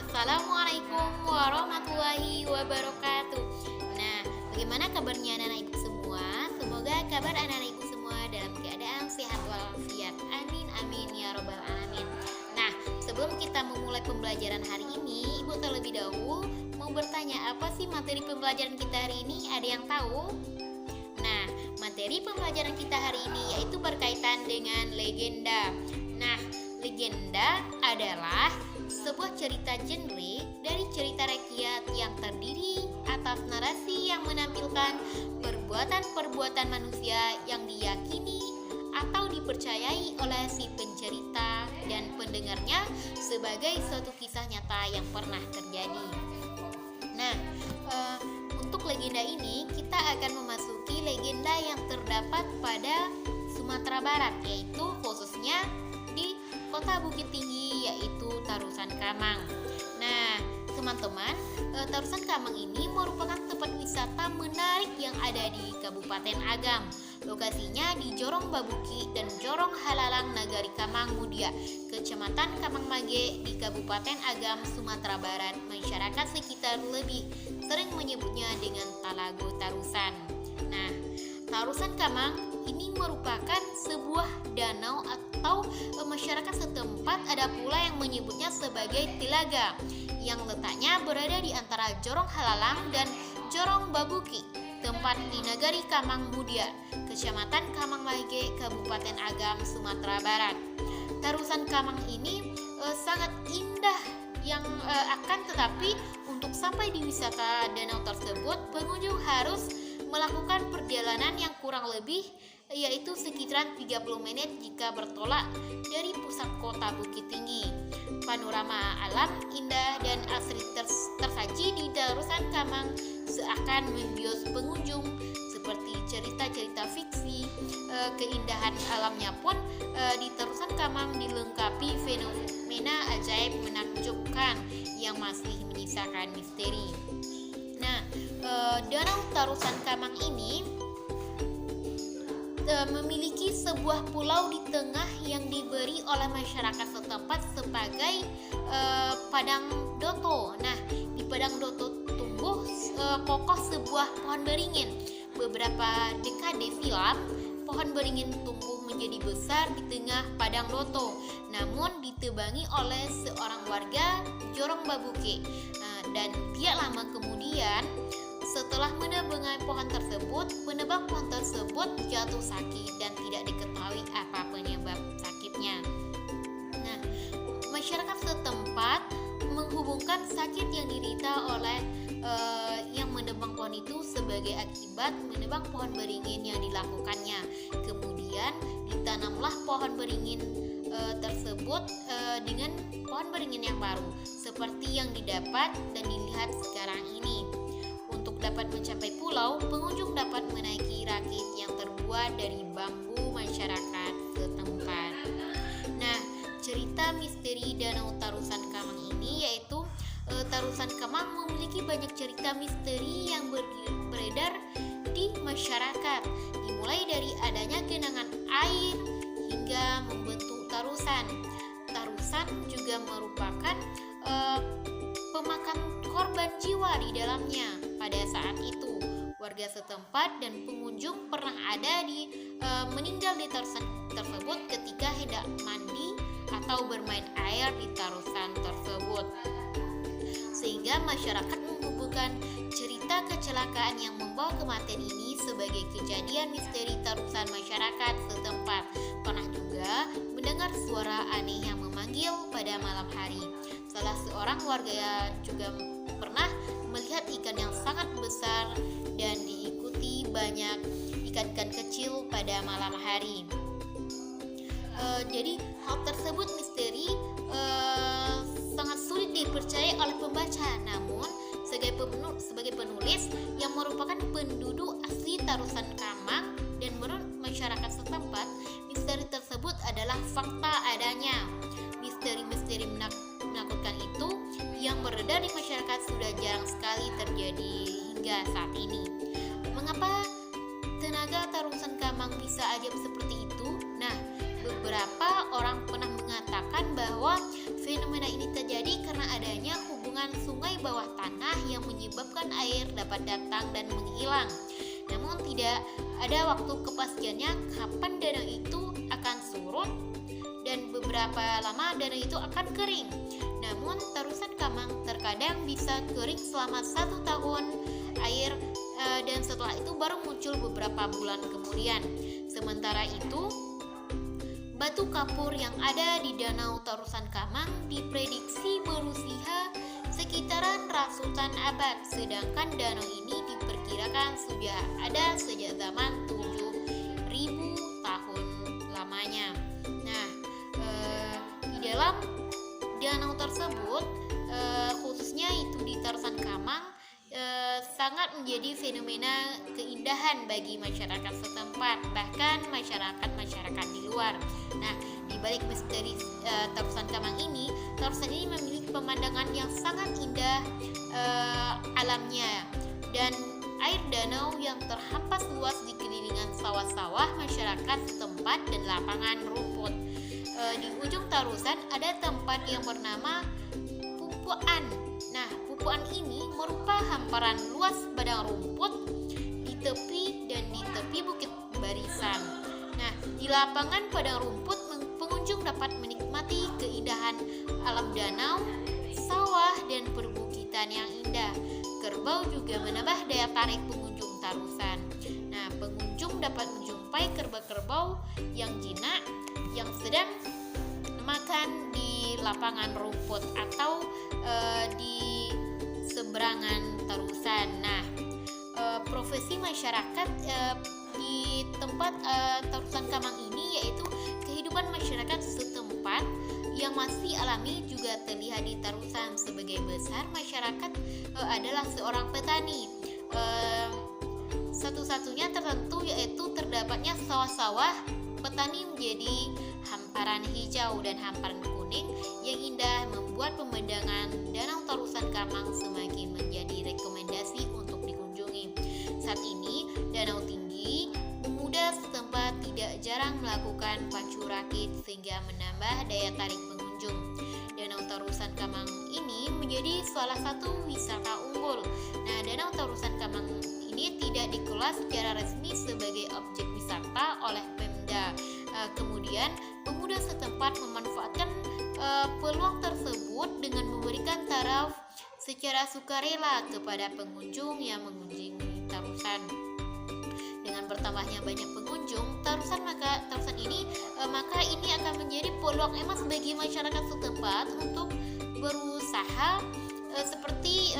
Assalamualaikum warahmatullahi wabarakatuh. Nah, bagaimana kabarnya anak-anak ibu semua? Semoga kabar anak-anak ibu semua dalam keadaan sehat walafiat. Amin amin ya robbal alamin. Nah, sebelum kita memulai pembelajaran hari ini, ibu terlebih dahulu mau bertanya, apa sih materi pembelajaran kita hari ini? Ada yang tahu? Nah, materi pembelajaran kita hari ini yaitu berkaitan dengan legenda. Nah, legenda adalah sebuah cerita genre dari cerita rakyat yang terdiri atas narasi yang menampilkan perbuatan-perbuatan manusia yang diyakini atau dipercayai oleh si pencerita dan pendengarnya sebagai suatu kisah nyata yang pernah terjadi. Nah, untuk legenda ini kita akan memasuki legenda yang terdapat pada Sumatera Barat, yaitu khususnya di Kota Bukit Tinggi, yaitu Tarusan Kamang. Nah, teman-teman, Tarusan Kamang ini merupakan tempat wisata menarik yang ada di Kabupaten Agam. Lokasinya di Jorong Babuki dan Jorong Halalang Nagari Kamang Mudia, Kecamatan Kamang Mage di Kabupaten Agam, Sumatera Barat. Masyarakat sekitar lebih sering menyebutnya dengan Talago Tarusan. Nah, Tarusan Kamang ini merupakan sebuah danau atau masyarakat setempat ada pula yang menyebutnya sebagai telaga yang letaknya berada di antara Jorong Halalang dan Jorong Babuki, tempat di Nagari Kamang Mudia, Kecamatan Kamang Mage, Kabupaten Agam, Sumatera Barat. Tarusan Kamang ini sangat indah yang akan tetapi untuk sampai di wisata danau tersebut pengunjung harus melakukan perjalanan yang kurang lebih yaitu sekitaran 30 menit jika bertolak dari pusat kota Bukit Tinggi. Panorama alam indah dan asri tersaji di Tarusan Kamang seakan membius pengunjung seperti cerita-cerita fiksi. Keindahan alamnya pun di Tarusan Kamang dilengkapi fenomena ajaib menakjubkan yang masih menyisakan misteri. Nah, Danau Tarusan Kamang ini memiliki sebuah pulau di tengah yang diberi oleh masyarakat setempat sebagai padang doto. Nah, di padang doto tumbuh kokoh sebuah pohon beringin. Beberapa dekade silam, pohon beringin tumbuh menjadi besar di tengah padang doto, namun ditebangi oleh seorang warga Jorong Babuke. Dan tidak lama kemudian, setelah menebang pohon tersebut jatuh sakit dan tidak diketahui apa penyebab sakitnya. Nah, masyarakat setempat menghubungkan sakit yang diderita oleh yang menebang pohon itu sebagai akibat menebang pohon beringin yang dilakukannya. Kemudian ditanamlah pohon beringin tersebut dengan pohon beringin yang baru seperti yang didapat dan dilihat sekarang ini. Untuk dapat mencapai pulau, pengunjung dapat menaiki rakit yang terbuat dari bambu masyarakat setempat. Nah, cerita misteri Danau Tarusan Kamang ini yaitu Tarusan Kamang memiliki banyak cerita misteri yang beredar di masyarakat, dimulai dari adanya genangan air hingga membentuk tarusan. Tarusan juga merupakan pemakan korban jiwa di dalamnya. Pada saat itu, warga setempat dan pengunjung pernah ada meninggal di tarusan tersebut ketika hendak mandi atau bermain air di tarusan tersebut. Sehingga masyarakat menghubungkan cerita kecelakaan yang membawa kematian ini sebagai kejadian misteri tarusan masyarakat setempat. Pernah juga mendengar suara aneh yang memanggil pada malam hari. Salah seorang warga juga pernah melihat ikan yang sangat besar dan diikuti banyak ikan-ikan kecil pada malam hari. Jadi hal tersebut misteri sangat sulit dipercaya oleh pembaca. Namun sebagai penulis yang merupakan penduduk asli Tarusan Kamang dan menurut masyarakat setempat, misteri tersebut adalah fakta adanya. Misteri-misteri menakutkan itu yang beredar di masyarakat sudah jarang sekali terjadi hingga saat ini. Mengapa tenaga Tarusan Kamang bisa ajaib seperti itu? Nah, beberapa orang pernah mengatakan bahwa fenomena ini terjadi karena adanya hubungan aliran sungai bawah tanah yang menyebabkan air dapat datang dan menghilang. Namun tidak ada waktu kepastiannya kapan danau itu akan surut dan beberapa lama danau itu akan kering. Namun Tarusan Kamang terkadang bisa kering selama 1 tahun air dan setelah itu baru muncul beberapa bulan kemudian. Sementara itu, batu kapur yang ada di Danau Tarusan Kamang diprediksi berusia sekitaran ratusan abad, sedangkan danau ini diperkirakan sudah ada sejak zaman 7.000 tahun lamanya. Nah, di dalam danau tersebut, khususnya itu di Tarusan Kamang, sangat menjadi fenomena keindahan bagi masyarakat setempat, bahkan masyarakat di luar. Nah, di balik misteri Tarusan Kamang ini, Tarusan ini memiliki pemandangan yang sangat indah alamnya, dan air danau yang terhampas luas di kelilingan sawah-sawah masyarakat setempat dan lapangan rumput. Di ujung Tarusan ada tempat yang bernama Pupuan. Nah, Pupuan ini merupakan hamparan luas padang rumput di tepi bukit barisan. Nah, di lapangan padang rumput pengunjung dapat menikmati keindahan alam danau, sawah, dan perbukitan yang indah. Kerbau juga menambah daya tarik pengunjung Tarusan. Nah, pengunjung dapat menjumpai kerbau-kerbau yang jinak yang sedang makan di lapangan rumput atau di seberangan Tarusan. Nah, profesi masyarakat di tempat Tarusan Kamang ini yaitu kehidupan masyarakat setempat yang masih alami juga terlihat di Tarusan. Sebagai besar masyarakat adalah seorang petani. Satu-satunya tertentu yaitu terdapatnya sawah-sawah. Petani menjadi hamparan hijau dan hamparan kuning yang indah membuat pemandangan Danau Tarusan Kamang semakin menjadi rekomendasi untuk dikunjungi. Saat ini, danau tinggi, pemuda setempat tidak jarang melakukan pacu rakit sehingga menambah daya tarik pengunjung. Danau Tarusan Kamang ini menjadi salah satu wisata unggul. Nah, Danau Tarusan Kamang ini tidak dikelola secara resmi sebagai objek wisata oleh Pemda. Kemudian pemuda setempat memanfaatkan peluang tersebut dengan memberikan taraf secara sukarela kepada pengunjung yang mengunjungi Tarusan. Dengan bertambahnya banyak pengunjung Tarusan ini akan menjadi peluang emas bagi masyarakat setempat untuk berusaha seperti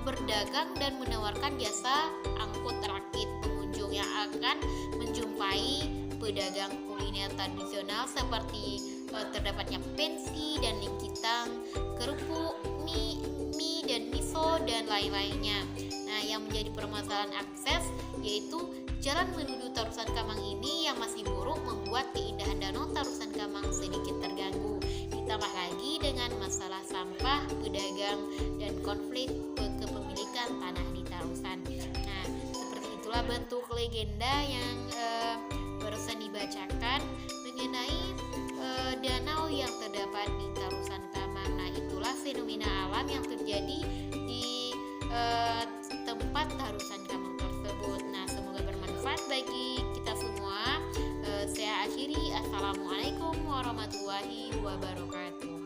berdagang dan menawarkan jasa angkut rakit. Pengunjung yang akan menjumpai pedagang kuliner tradisional seperti terdapatnya pensi dan nikitang, kerupuk, mie dan miso dan lain-lainnya. Nah, yang menjadi permasalahan akses yaitu jalan menuju Tarusan Kamang ini yang masih buruk membuat keindahan Danau Tarusan Kamang sedikit terganggu. Ditambah lagi dengan masalah sampah, pedagang, dan konflik kepemilikan tanah di Tarusan. Nah, seperti itulah bentuk legenda yang barusan dibacakan mengenai danau yang terdapat di Tarusan Kamang. Nah, itulah fenomena alam yang terjadi di tempat Tarusan Kamang tersebut. Nah, semoga bermanfaat bagi kita semua. Saya akhiri. Assalamualaikum warahmatullahi wabarakatuh.